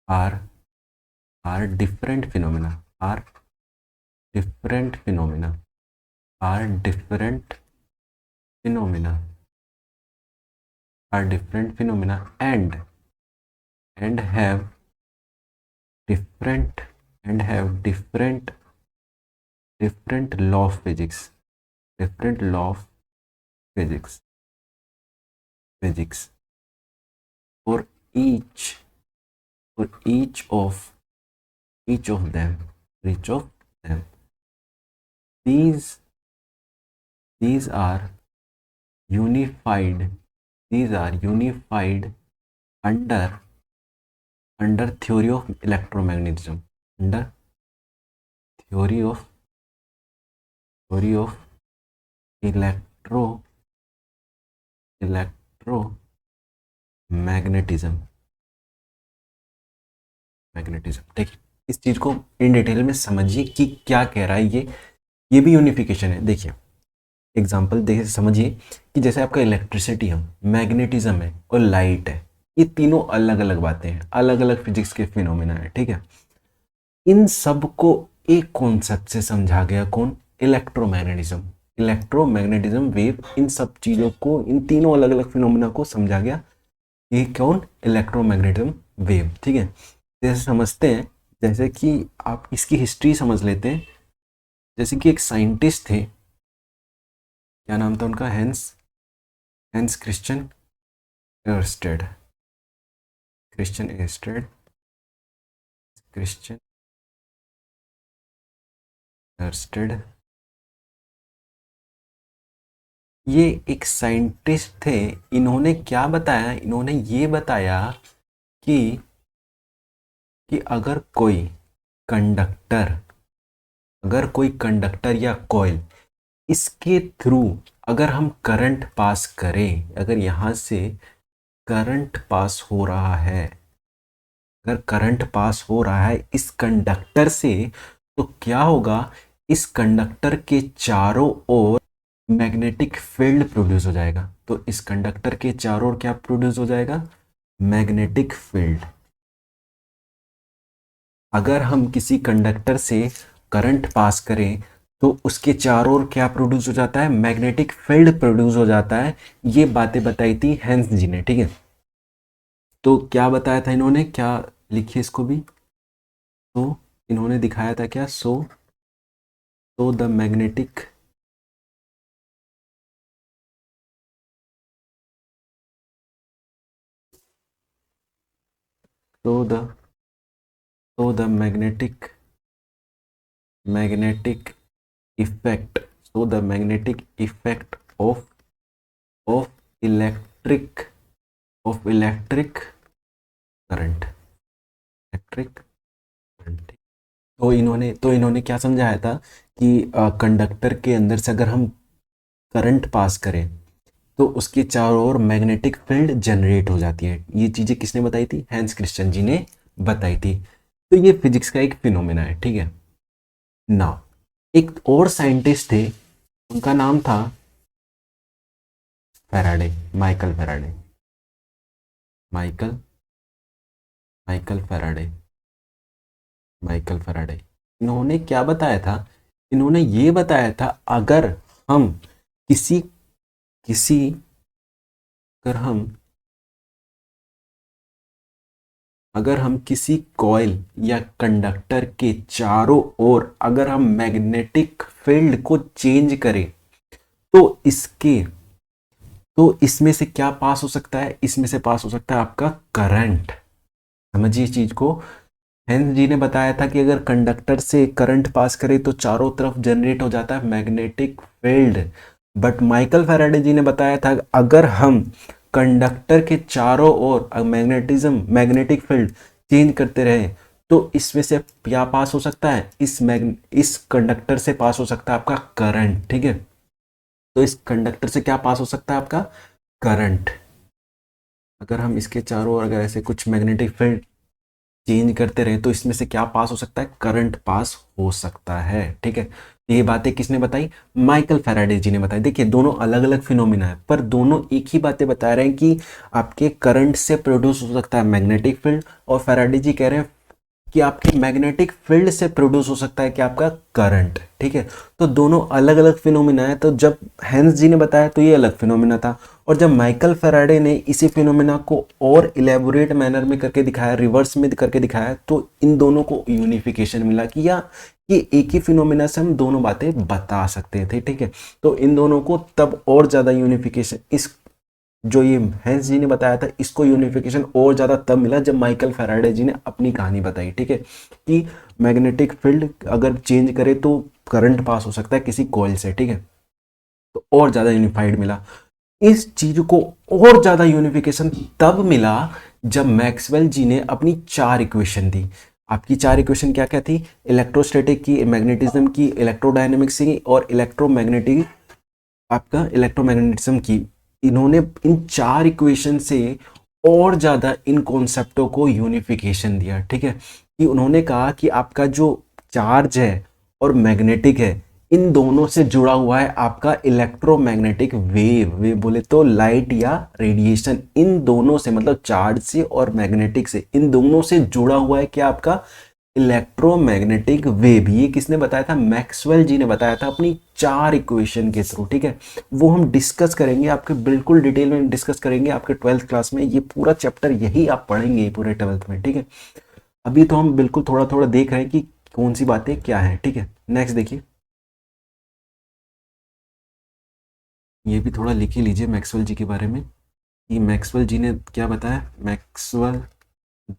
are are different phenomena, are different phenomena, are different phenomena, are different phenomena and have different, and have different law of physics, different law of physics, physics for each, for each of them, each of them. These are unified, these are unified under theory of electromagnetism, under theory of electro electromagnetism, magnetism. देखिए, इस चीज को in detail में समझिए कि क्या कह रहा है ये भी यूनिफिकेशन है। देखिए एग्जांपल देखिए, समझिए कि जैसे आपका इलेक्ट्रिसिटी है, मैग्नेटिज्म है और लाइट है, ये तीनों अलग अलग बातें हैं, अलग अलग फिजिक्स के फिनोमेना है, ठीक है। इन सब को एक कॉन्सेप्ट से समझा गया, कौन? इलेक्ट्रोमैग्नेटिज्म, इलेक्ट्रोमैग्नेटिज्म वेव, इन सब चीजों को, इन तीनों अलग अलग फिनोमेना को समझा गया, ये कौन? इलेक्ट्रोमैग्नेटिज्म वेव, ठीक है। जैसे समझते हैं, जैसे कि आप इसकी हिस्ट्री समझ लेते हैं। जैसे कि एक साइंटिस्ट थे, क्या नाम था उनका? Hans Hans Christian Oersted, Christian Oersted, Christian Oersted. ये एक साइंटिस्ट थे। इन्होंने क्या बताया? इन्होंने ये बताया कि अगर कोई कंडक्टर, अगर कोई कंडक्टर या कॉइल, इसके थ्रू अगर हम करंट पास करें, अगर यहाँ से करंट पास हो रहा है, अगर करंट पास हो रहा है इस कंडक्टर से, तो क्या होगा? इस कंडक्टर के चारों ओर मैग्नेटिक फील्ड प्रोड्यूस हो जाएगा। तो इस कंडक्टर के चारों ओर क्या प्रोड्यूस हो जाएगा? Magnetic field. अगर हम किसी कंडक्टर से करंट पास करें तो उसके चारों ओर क्या प्रोड्यूस हो जाता है? मैग्नेटिक फील्ड प्रोड्यूस हो जाता है। ये बातें बताई थी हेंस जी ने, ठीक है। तो क्या बताया था इन्होंने, क्या लिखिए इसको भी। तो इन्होंने दिखाया था क्या, so the magnetic so the so the magnetic effect so the magnetic effect of electric electric current, electric current. तो इन्होंने क्या समझाया था कि कंडक्टर के अंदर से अगर हम करंट पास करें तो उसके चारों ओर मैग्नेटिक फील्ड जनरेट हो जाती है। ये चीजें किसने बताई थी, हैंस क्रिश्चियन जी ने बताई थी। तो ये फिजिक्स का एक फिनोमेना है, ठीक है। नाउ एक और साइंटिस्ट थे, उनका नाम था Faraday, Michael Faraday, Michael Michael Faraday Michael Faraday. इन्होंने क्या बताया था, इन्होंने ये बताया था अगर हम किसी किसी अगर हम अगर हम किसी कॉइल या कंडक्टर के चारों ओर अगर हम मैग्नेटिक फील्ड को चेंज करें तो इसमें से क्या पास हो सकता है, इसमें से पास हो सकता है आपका करंट। समझिए इस चीज को। हेंस जी ने बताया था कि अगर कंडक्टर से करंट पास करे तो चारों तरफ जनरेट हो जाता है magnetic field. But Michael Faraday ji ने बताया था अगर हम कंडक्टर के चारों ओर मैग्नेटिक फील्ड चेंज करते रहे तो इसमें से क्या पास हो सकता है, इस कंडक्टर से पास हो सकता है आपका करंट, ठीक है। तो इस कंडक्टर से क्या पास हो सकता है आपका करंट। अगर हम इसके चारों ओर अगर ऐसे कुछ मैग्नेटिक फील्ड चेंज करते रहे तो इसमें से क्या पास हो सकता है, करंट पास हो सकता है, ठीक है। ये बातें किसने बताई, माइकल फैराडे जी ने बताई। देखिए दोनों अलग अलग फिनोमिना है पर दोनों एक ही बातें बता रहे हैं कि आपके करंट से प्रोड्यूस हो सकता है मैग्नेटिक फील्ड, और फैराडे जी कह रहे हैं कि आपके मैग्नेटिक फील्ड से प्रोड्यूस हो सकता है कि आपका करंट, ठीक है। तो दोनों अलग अलग फिनोमिना है। तो जब हेंस जी ने बताया तो ये अलग फिनोमिना था, और जब माइकल फैराडे ने इसी फिनोमिना को और इलेबोरेट मैनर में करके दिखाया, रिवर्स में करके दिखाया, तो इन दोनों को यूनिफिकेशन मिला कि या ये एक ही फिनोमिना से हम दोनों बातें बता सकते थे, ठीक है। तो इन दोनों को तब और ज्यादा यूनिफिकेशन, इस जो ये हेंस जी ने बताया था इसको यूनिफिकेशन और ज्यादा तब मिला जब माइकल फैराडे जी ने अपनी कहानी बताई, ठीक है, कि मैग्नेटिक फील्ड अगर चेंज करे तो करंट पास हो सकता है किसी कॉइल से, ठीक है। तो और ज्यादा यूनिफाइड मिला। इस चीज को और ज्यादा यूनिफिकेशन तब मिला जब मैक्सवेल जी ने अपनी चार इक्वेशन दी। आपकी चार इक्वेशन क्या क्या थी, इलेक्ट्रोस्टैटिक की, मैग्नेटिज्म की, इलेक्ट्रोडायनेमिक्स की, और इलेक्ट्रोमैग्नेटिक आपका इलेक्ट्रोमैग्नेटिज्म की। इन्होंने इन चार इक्वेशन से और ज्यादा इन कॉन्सेप्टों को यूनिफिकेशन दिया, ठीक है। कि उन्होंने कहा कि आपका जो चार्ज है और मैग्नेटिक है, इन दोनों से जुड़ा हुआ है आपका इलेक्ट्रोमैग्नेटिक वेव, वे बोले तो लाइट या रेडिएशन, इन दोनों से मतलब चार्ज से और मैग्नेटिक से, इन दोनों से जुड़ा हुआ है क्या आपका इलेक्ट्रोमैग्नेटिक वेव। ये किसने बताया था, मैक्सवेल जी ने बताया था अपनी चार इक्वेशन के थ्रू, ठीक है। वो हम डिस्कस करेंगे, आपके बिल्कुल डिटेल में डिस्कस करेंगे आपके 12th क्लास में। ये पूरा चैप्टर यही आप पढ़ेंगे पूरे 12th में, ठीक है। अभी तो हम बिल्कुल थोड़ा थोड़ा देख रहे हैं कि कौन सी बातें क्या है, ठीक है। नेक्स्ट देखिए, ये भी थोड़ा लिख ही लीजिए मैक्सवेल जी के बारे में कि मैक्सवेल जी ने क्या बताया। मैक्सवेल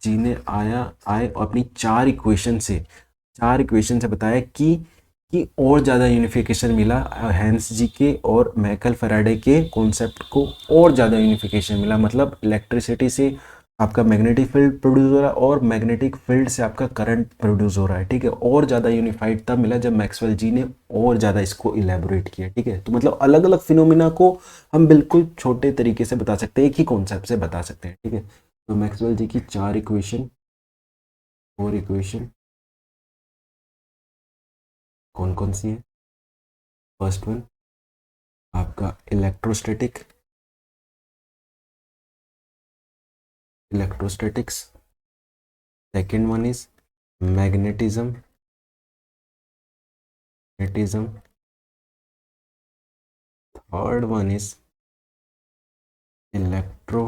जी ने आए और अपनी चार इक्वेशन से बताया कि और ज़्यादा यूनिफिकेशन मिला हैंस जी के और माइकल फैराडे के कॉन्सेप्ट को, और ज़्यादा यूनिफिकेशन मिला, मतलब इलेक्ट्रिसिटी से आपका मैग्नेटिक फील्ड प्रोड्यूस हो रहा है और मैग्नेटिक फील्ड से आपका करंट प्रोड्यूस हो रहा है, ठीक है। और ज़्यादा यूनिफाइड तब मिला जब मैक्सवेल जी ने और ज़्यादा इसको इलेबोरेट किया, ठीक है। तो मतलब अलग अलग फिनोमिना को हम बिल्कुल छोटे तरीके से बता सकते हैं, एक ही कॉन्सेप्ट से बता सकते हैं, ठीक है। तो मैक्सवेल जी की चार इक्वेशन और इक्वेशन कौन कौन सी है। फर्स्ट वन आपका electrostatics. Second one is magnetism magnetism. Third one is electro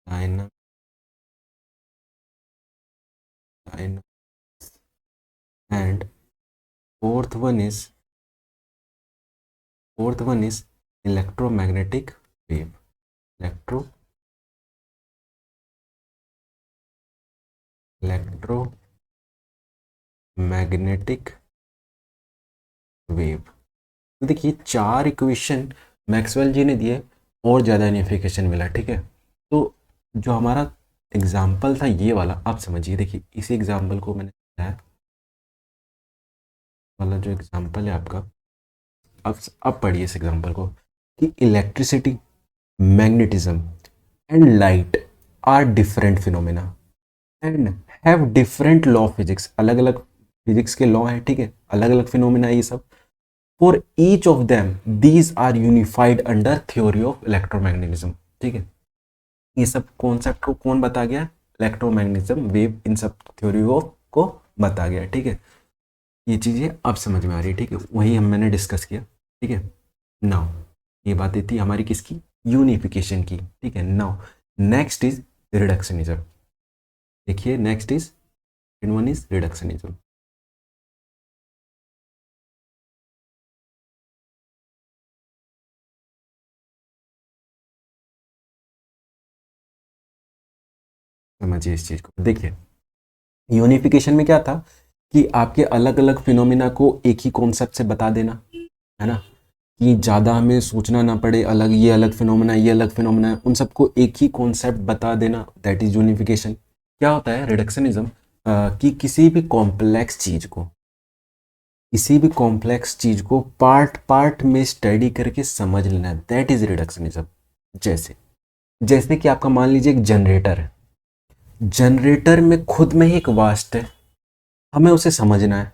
Diana Diana and fourth one is electromagnetic wave. Electromagnetic wave. तो देखिए 4 इक्वेशन मैक्सवेल जी ने दिए और ज़्यादा यूनिफिकेशन मिला, ठीक है। तो जो हमारा एग्जाम्पल था ये वाला, आप समझिए, देखिए इसी एग्जाम्पल को मैंने बताया वाला जो एग्जाम्पल है आपका, अब पढ़िए इस एग्जाम्पल को कि electricity, magnetism and light are different phenomena and have different law of physics. अलग अलग फिजिक्स के लॉ हैं, ठीक है, अलग अलग फिनोमेना ये सब। For each of them these are unified under theory of electromagnetism, ठीक है। ये सब कॉन्सेप्ट को कौन बता गया? इलेक्ट्रोमैग्नेटिज्म वेव, इन सब थ्योरी ऑफ को बता गया, ठीक है। ये चीज़ें अब समझ में आ रही है, ठीक है, वही हम मैंने डिस्कस किया, ठीक है। नाउ ये बातें थी हमारी किसकी? यूनिफिकेशन की, ठीक है। Now next is reductionism. देखिए next is, one is reductionism. समझिए इस चीज को, देखिए यूनिफिकेशन में क्या था कि आपके अलग अलग फिनोमिना को एक ही कॉन्सेप्ट से बता देना, है ना, कि ज़्यादा हमें सोचना ना पड़े, अलग ये अलग फिनोमिना, ये अलग फिनोमिना है, उन सबको एक ही कॉन्सेप्ट बता देना, दैट इज यूनिफिकेशन। क्या होता है रिडक्शनिज्म? कि किसी भी कॉम्प्लेक्स चीज को पार्ट पार्ट में स्टडी करके समझ लेना, दैट इज रिडक्शनिज्म। जैसे जैसे कि आपका मान लीजिए एक जनरेटर है, जनरेटर में खुद में ही एक वास्ट है, हमें उसे समझना है,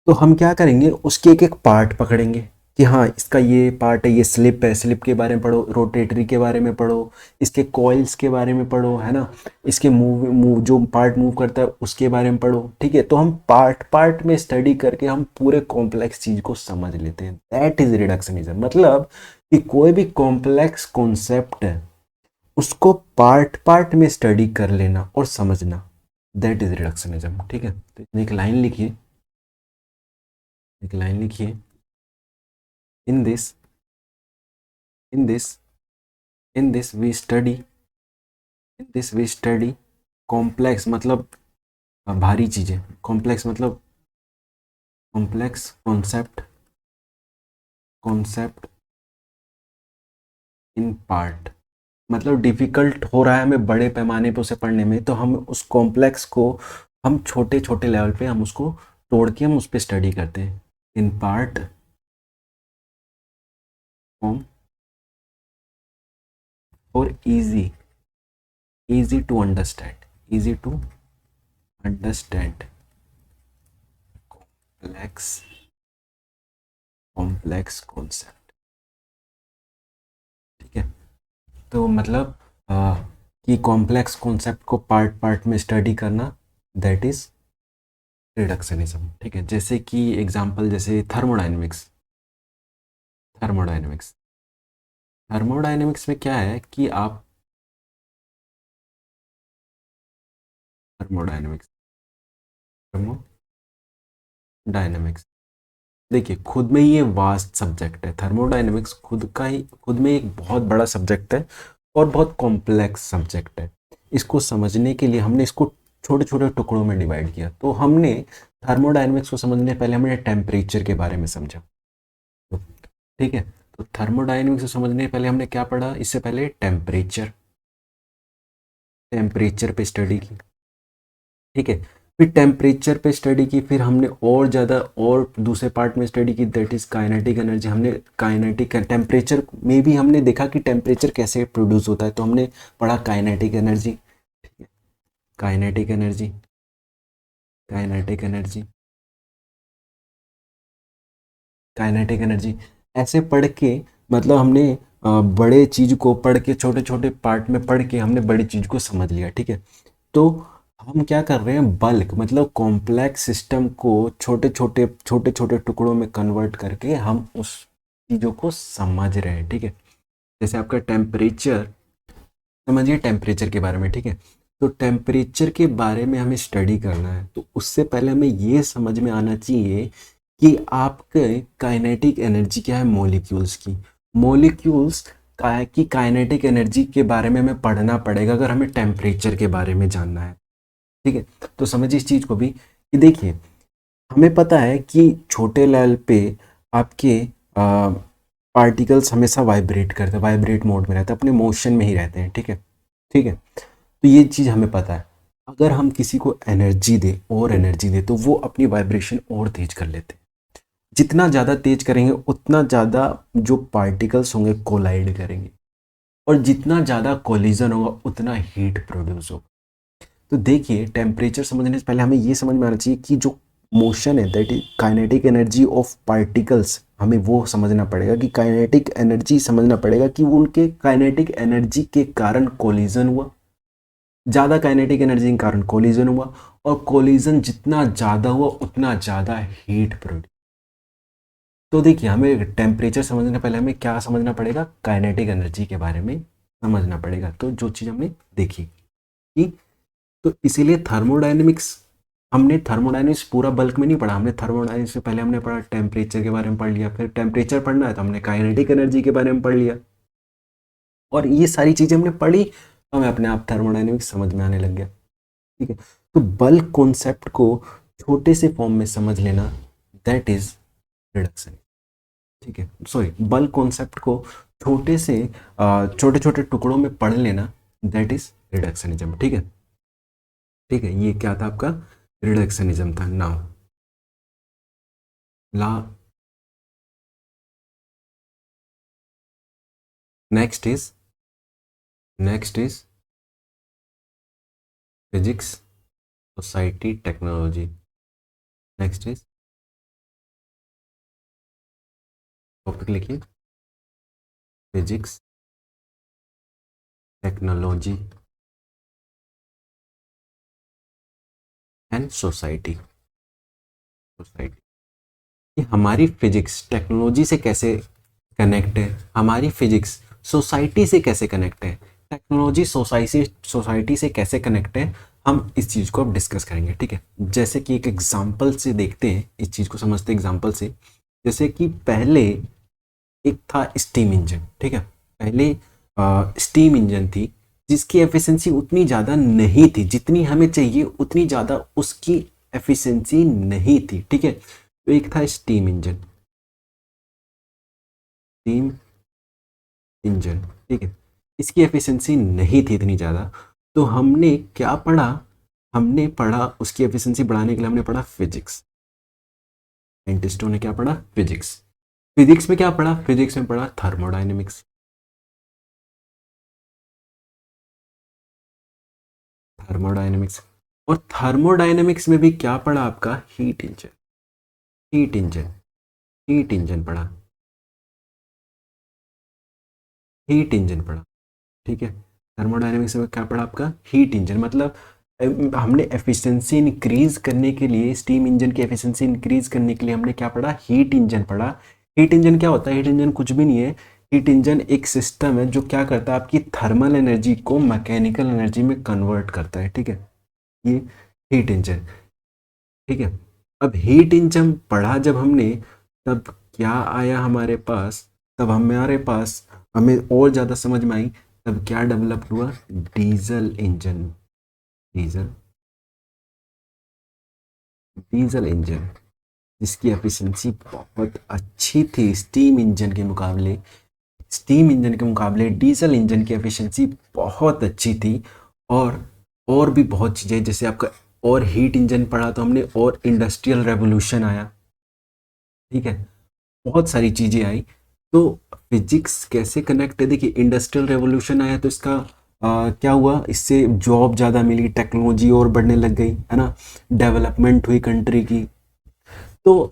तो हम क्या करेंगे, उसके एक एक पार्ट पकड़ेंगे कि हाँ इसका ये पार्ट है, ये स्लिप है, स्लिप के बारे में पढ़ो, रोटेटरी के बारे में पढ़ो, इसके कॉइल्स के बारे में पढ़ो, है ना, इसके मूव मूव जो पार्ट मूव करता है उसके बारे में पढ़ो, ठीक है। तो हम पार्ट पार्ट में स्टडी करके हम पूरे कॉम्प्लेक्स चीज को समझ लेते हैं, दैट इज रिडक्शनिज्म। मतलब कि कोई भी कॉम्प्लेक्स कॉन्सेप्ट है उसको पार्ट पार्ट में स्टडी कर लेना और समझना, दैट इज रिडक्शनिज्म, ठीक है। तो इसमें एक लाइन लिखिए, एक लाइन लिखिए, in this in this in this we study complex मतलब भारी चीजें, कॉम्प्लेक्स मतलब कॉम्प्लेक्स कॉन्सेप्ट इन पार्ट। मतलब डिफिकल्ट हो रहा है हमें बड़े पैमाने पे उसे पढ़ने में, तो हम उस कॉम्प्लेक्स को हम छोटे छोटे लेवल पे हम उसको तोड़ के हम उस पर स्टडी करते हैं, इन पार्ट फॉर्म और easy to understand, complex concept, ठीक है। तो मतलब कि कॉम्प्लेक्स कॉन्सेप्ट को पार्ट पार्ट में स्टडी करना, दैट इज रिडक्शनिज्म, ठीक है। जैसे कि एग्जांपल, जैसे थर्मोडायनेमिक्स थर्मोडायनेमिक्स में क्या है कि आप थर्मोडायनेमिक्स थर्मोडायनेमिक्स देखिए खुद में ही ये वास्ट सब्जेक्ट है, थर्मोडायनेमिक्स खुद में एक बहुत बड़ा सब्जेक्ट है और बहुत कॉम्प्लेक्स सब्जेक्ट है। इसको समझने के लिए हमने इसको छोटे छोटे टुकड़ों में डिवाइड किया। तो हमने थर्मोडायनेमिक्स को समझने पहले हमने टेम्परेचर के बारे में समझा, तो ठीक है। तो थर्मोडायनेमिक्स को समझने पहले हमने क्या पढ़ा, इससे पहले टेम्परेचर पे स्टडी की, ठीक है। फिर टेम्परेचर पे स्टडी की, फिर हमने और ज़्यादा और दूसरे पार्ट में स्टडी की, दैट इज़ काइनेटिक एनर्जी। हमने काइनेटिक टेम्परेचर में भी हमने देखा कि टेम्परेचर कैसे प्रोड्यूस होता है, तो हमने पढ़ा kinetic energy, kinetic energy kinetic energy kinetic energy ऐसे पढ़ के, मतलब हमने बड़े चीज़ को पढ़ के छोटे छोटे पार्ट में पढ़ के हमने बड़ी चीज़ को समझ लिया, ठीक है। तो हम क्या कर रहे हैं, बल्क मतलब कॉम्प्लेक्स सिस्टम को छोटे छोटे टुकड़ों में कन्वर्ट करके हम उस चीज़ों को समझ रहे हैं, ठीक है। जैसे आपका टेम्परेचर समझिए टेम्परेचर के बारे में, ठीक है। तो टेम्परेचर के बारे में हमें स्टडी करना है, तो उससे पहले हमें ये समझ में आना चाहिए कि आपके काइनेटिक एनर्जी क्या है मॉलिक्यूल्स की। मॉलिक्यूल्स की काइनेटिक एनर्जी के बारे में हमें पढ़ना पड़ेगा अगर हमें टेम्परेचर के बारे में जानना है, ठीक है। तो समझिए इस चीज़ को भी कि देखिए हमें पता है कि छोटे लेवल पे आपके पार्टिकल्स हमेशा वाइब्रेट करते हैं, वाइब्रेट मोड में रहते हैं, अपने मोशन में ही रहते हैं, ठीक है, ठीक है। तो ये चीज़ हमें पता है। अगर हम किसी को एनर्जी दें और एनर्जी दें तो वो अपनी वाइब्रेशन और तेज कर लेते हैं। जितना ज़्यादा तेज करेंगे उतना ज़्यादा जो पार्टिकल्स होंगे कोलाइड करेंगे, और जितना ज़्यादा कोलिजन होगा उतना हीट प्रोड्यूस होगा। तो देखिए टेम्परेचर समझने से पहले हमें ये समझ में आना चाहिए कि जो मोशन है that is kinetic energy of particles, हमें वो समझना पड़ेगा कि काइनेटिक एनर्जी समझना पड़ेगा कि उनके काइनेटिक एनर्जी के कारण कोलिजन हुआ, ज़्यादा काइनेटिक एनर्जी के कारण कोलिजन हुआ, और कोलिजन जितना ज़्यादा हुआ उतना ज़्यादा हीट प्रोड्यूस। तो देखिए हमें टेम्परेचर समझने से पहले हमें क्या समझना पड़ेगा, काइनेटिक एनर्जी के बारे में समझना पड़ेगा। तो जो चीज़ हमने देखी कि तो इसीलिए थर्मोडायनेमिक्स, हमने थर्मोडायनेमिक्स पूरा बल्क में नहीं पढ़ा, हमने थर्मोडायनेमिक्स से पहले हमने पढ़ा टेम्परेचर के बारे में पढ़ लिया, फिर टेम्परेचर पढ़ना है तो हमने काइनेटिक एनर्जी के बारे में पढ़ लिया, और ये सारी चीज़ें हमने पढ़ी तो हमें अपने आप थर्मोडायनेमिक्स समझ में आने लग गया, ठीक है। तो बल्क कॉन्सेप्ट को छोटे से फॉर्म में समझ लेना दैट इज रिडक्शन, ठीक है। सॉरी, बल्क कॉन्सेप्ट को छोटे छोटे टुकड़ों में पढ़ लेना दैट इज रिडक्शनिज्म, ठीक है, ठीक है। ये क्या था आपका रिडक्शनिज्म था। नाउ ला next is physics society technology. Next is topic लिखिए फिजिक्स टेक्नोलॉजी एंड सोसाइटी। कि हमारी फिजिक्स टेक्नोलॉजी से कैसे कनेक्ट है, हमारी फिजिक्स सोसाइटी से कैसे कनेक्ट है, टेक्नोलॉजी सोसाइटी से कैसे कनेक्ट है, हम इस चीज़ को अब डिस्कस करेंगे, ठीक है। जैसे कि एक एग्जांपल से देखते हैं, इस चीज़ को समझते हैं एग्जांपल से। जैसे कि पहले एक था स्टीम इंजन, ठीक है। पहले स्टीम इंजन थी जिसकी एफिशिएंसी उतनी ज़्यादा नहीं थी, जितनी हमें चाहिए उतनी ज़्यादा उसकी एफिशिएंसी नहीं थी, ठीक है। तो एक था स्टीम इंजन, ठीक है। इसकी एफिशिएंसी नहीं थी इतनी ज़्यादा, तो हमने क्या पढ़ा, हमने पढ़ा उसकी एफिशिएंसी बढ़ाने के लिए हमने पढ़ा फिजिक्स। साइंटिस्टों ने क्या पढ़ा, फिजिक्स। फिजिक्स में क्या पढ़ा, फिजिक्स में पढ़ा थर्मोडायनेमिक्स, थर्मोडायनेमिक्स। और थर्मोडायनेमिक्स में भी क्या पढ़ा आपका, heat engine, heat engine, heat engine पढ़ा, हीट इंजन पढ़ा, ठीक है। थर्मोडायनेमिक्स में क्या पढ़ा आपका, हीट इंजन। मतलब हमने एफिशिएंसी इंक्रीज करने के लिए, स्टीम इंजन की एफिशिएंसी इंक्रीज करने के लिए हमने क्या पढ़ा, हीट इंजन पढ़ा। हीट इंजन क्या होता है, हीट इंजन कुछ भी नहीं है, हीट इंजन एक सिस्टम है जो क्या करता है, आपकी थर्मल एनर्जी को मैकेनिकल एनर्जी में कन्वर्ट करता है, ठीक है। ये हीट इंजन, ठीक है। अब हीट इंजन पढ़ा जब हमने, तब क्या आया हमारे पास, तब हमारे पास हमें और ज़्यादा समझ में आई, तब क्या डेवलप हुआ, diesel engine, diesel diesel engine, जिसकी एफिशिएंसी बहुत अच्छी थी स्टीम इंजन के मुकाबले। स्टीम इंजन के मुकाबले डीजल इंजन की एफिशिएंसी बहुत अच्छी थी। और भी बहुत चीज़ें, जैसे आपका और हीट इंजन पढ़ा तो हमने, और इंडस्ट्रियल रेवोल्यूशन आया, ठीक है, बहुत सारी चीज़ें आई। तो फिजिक्स कैसे कनेक्ट है, देखिए इंडस्ट्रियल रेवोल्यूशन आया तो इसका क्या हुआ, इससे जॉब ज़्यादा मिली, टेक्नोलॉजी और बढ़ने लग गई, है ना, डेवलपमेंट हुई कंट्री की। तो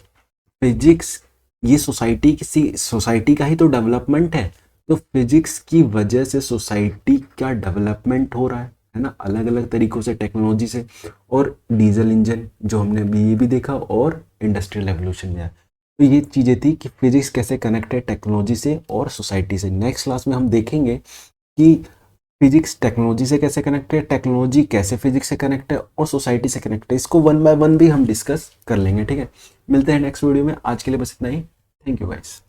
फिजिक्स, ये सोसाइटी का ही तो डेवलपमेंट है। तो फिजिक्स की वजह से सोसाइटी का डेवलपमेंट हो रहा है ना, अलग अलग तरीकों से, टेक्नोलॉजी से। और डीजल इंजन जो हमने अभी ये भी देखा, और इंडस्ट्रियल रेवोल्यूशन में आया। तो ये चीज़ें थी कि फिजिक्स कैसे कनेक्ट है टेक्नोलॉजी से और सोसाइटी से। नेक्स्ट क्लास में हम देखेंगे कि फिजिक्स टेक्नोलॉजी से कैसे कनेक्ट है, टेक्नोलॉजी कैसे फिजिक्स से कनेक्ट है और सोसाइटी से कनेक्ट है, इसको वन बाय वन भी हम डिस्कस कर लेंगे। ठीक है, मिलते हैं नेक्स्ट वीडियो में। आज के लिए बस इतना ही। Thank you guys.